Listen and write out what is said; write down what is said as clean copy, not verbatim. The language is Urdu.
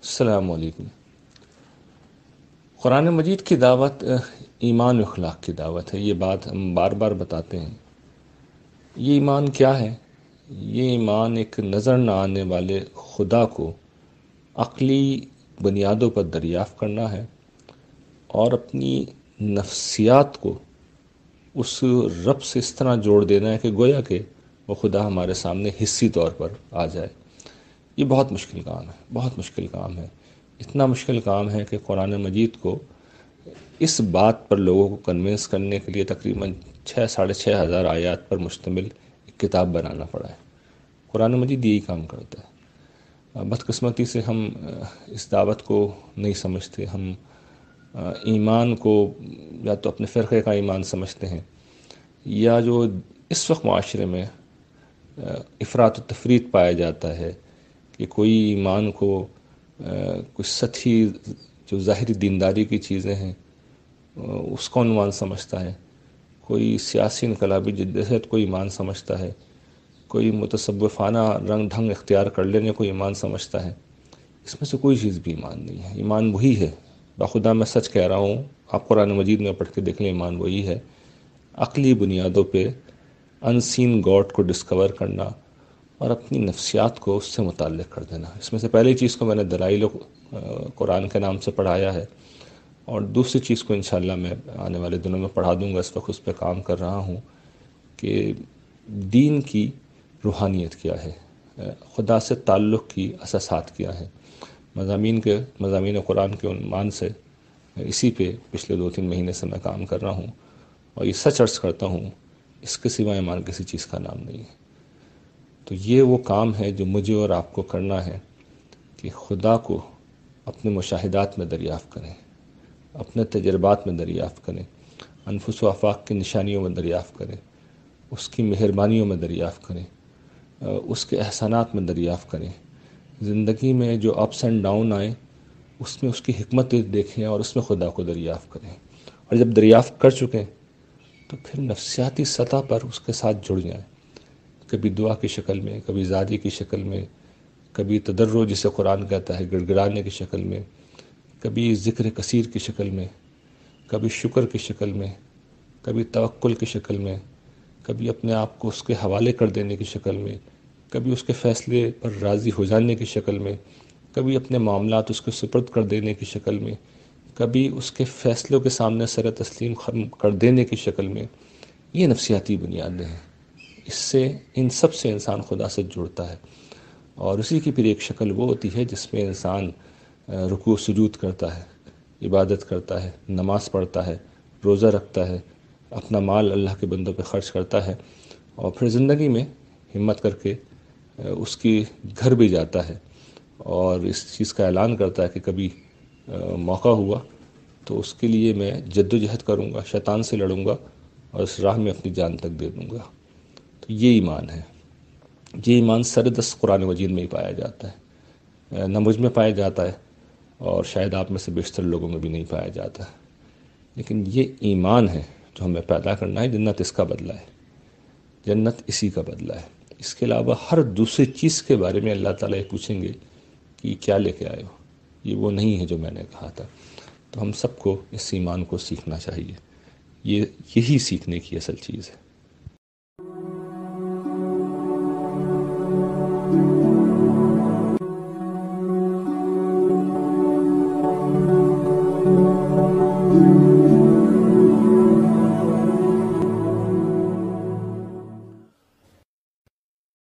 السلام علیکم۔ قرآن مجید کی دعوت ایمان و اخلاق کی دعوت ہے۔ یہ بات ہم بار بار بتاتے ہیں۔ یہ ایمان کیا ہے؟ یہ ایمان ایک نظر نہ آنے والے خدا کو عقلی بنیادوں پر دریافت کرنا ہے اور اپنی نفسیات کو اس رب سے اس طرح جوڑ دینا ہے کہ گویا کہ وہ خدا ہمارے سامنے حصی طور پر آ جائے۔ یہ بہت مشکل کام ہے، بہت مشکل کام ہے۔ اتنا مشکل کام ہے کہ قرآن مجید کو اس بات پر لوگوں کو کنونس کرنے کے لیے تقریباً 6,500 آیات پر مشتمل ایک کتاب بنانا پڑا ہے۔ قرآن مجید یہی کام کرتا ہے۔ بدقسمتی سے ہم اس دعوت کو نہیں سمجھتے۔ ہم ایمان کو یا تو اپنے فرقے کا ایمان سمجھتے ہیں، یا جو اس وقت معاشرے میں افراط و تفریط پایا جاتا ہے کہ کوئی ایمان کو کچھ سطحی جو ظاہری دینداری کی چیزیں ہیں اس کو عنوان سمجھتا ہے، کوئی سیاسی انقلابی جدوجہد کو ایمان سمجھتا ہے، کوئی متصوفانہ رنگ ڈھنگ اختیار کر لینے کو ایمان سمجھتا ہے۔ اس میں سے کوئی چیز بھی ایمان نہیں ہے۔ ایمان وہی ہے، بخدا میں سچ کہہ رہا ہوں، آپ قرآن مجید میں پڑھ کے دیکھ لیں، ایمان وہی ہے۔ عقلی بنیادوں پہ ان سین گاڈ کو ڈسکور کرنا اور اپنی نفسیات کو اس سے متعلق کر دینا۔ اس میں سے پہلی چیز کو میں نے دلائل قرآن کے نام سے پڑھایا ہے، اور دوسری چیز کو انشاءاللہ میں آنے والے دنوں میں پڑھا دوں گا۔ اس وقت اس پہ کام کر رہا ہوں کہ دین کی روحانیت کیا ہے، خدا سے تعلق کی اساسات کیا ہے۔ مضامین قرآن کے عنوان سے اسی پہ پچھلے 2-3 مہینے سے میں کام کر رہا ہوں، اور یہ سچ عرض کرتا ہوں، اس کے سوا ایمان کسی چیز کا نام نہیں ہے۔ تو یہ وہ کام ہے جو مجھے اور آپ کو کرنا ہے کہ خدا کو اپنے مشاہدات میں دریافت کریں، اپنے تجربات میں دریافت کریں، انفس و آفاق کی نشانیوں میں دریافت کریں، اس کی مہربانیوں میں دریافت کریں، اس کے احسانات میں دریافت کریں۔ زندگی میں جو اپس اینڈ ڈاؤن آئیں اس میں اس کی حکمت دیکھیں اور اس میں خدا کو دریافت کریں، اور جب دریافت کر چکیں تو پھر نفسیاتی سطح پر اس کے ساتھ جڑ جائیں، کبھی دعا کی شکل میں، کبھی زاری کی شکل میں، کبھی تضرع جسے قرآن کہتا ہے گڑ گڑانے کی شکل میں، کبھی ذکر کثیر کی شکل میں، کبھی شکر کی شکل میں، کبھی توکل کی شکل میں، کبھی اپنے آپ کو اس کے حوالے کر دینے کی شکل میں، کبھی اس کے فیصلے پر راضی ہو جانے کی شکل میں، کبھی اپنے معاملات اس کے سپرد کر دینے کی شکل میں، کبھی اس کے فیصلوں کے سامنے سر تسلیم کر دینے کی شکل میں۔ یہ نفسیاتی بنیادیں ہیں۔ اس سے ان سب سے انسان خدا سے جڑتا ہے، اور اسی کی پھر ایک شکل وہ ہوتی ہے جس میں انسان رکوع سجود کرتا ہے، عبادت کرتا ہے، نماز پڑھتا ہے، روزہ رکھتا ہے، اپنا مال اللہ کے بندوں پہ خرچ کرتا ہے، اور پھر زندگی میں ہمت کر کے اس کی گھر بھی جاتا ہے، اور اس چیز کا اعلان کرتا ہے کہ کبھی موقع ہوا تو اس کے لیے میں جد و جہد کروں گا، شیطان سے لڑوں گا، اور اس راہ میں اپنی جان تک دے دوں گا۔ تو یہ ایمان ہے۔ یہ ایمان سردست قرآن مجید میں ہی پایا جاتا ہے، نہ مجھ میں پایا جاتا ہے، اور شاید آپ میں سے بیشتر لوگوں میں بھی نہیں پایا جاتا ہے۔ لیکن یہ ایمان ہے جو ہمیں پیدا کرنا ہے۔ جنت اس کا بدلہ ہے، جنت اسی کا بدلہ ہے۔ اس کے علاوہ ہر دوسری چیز کے بارے میں اللہ تعالیٰ یہ پوچھیں گے کہ یہ کیا لے کے آئے ہو، یہ وہ نہیں ہے جو میں نے کہا تھا۔ تو ہم سب کو اس ایمان کو سیکھنا چاہیے۔ یہی سیکھنے کی اصل چیز ہے۔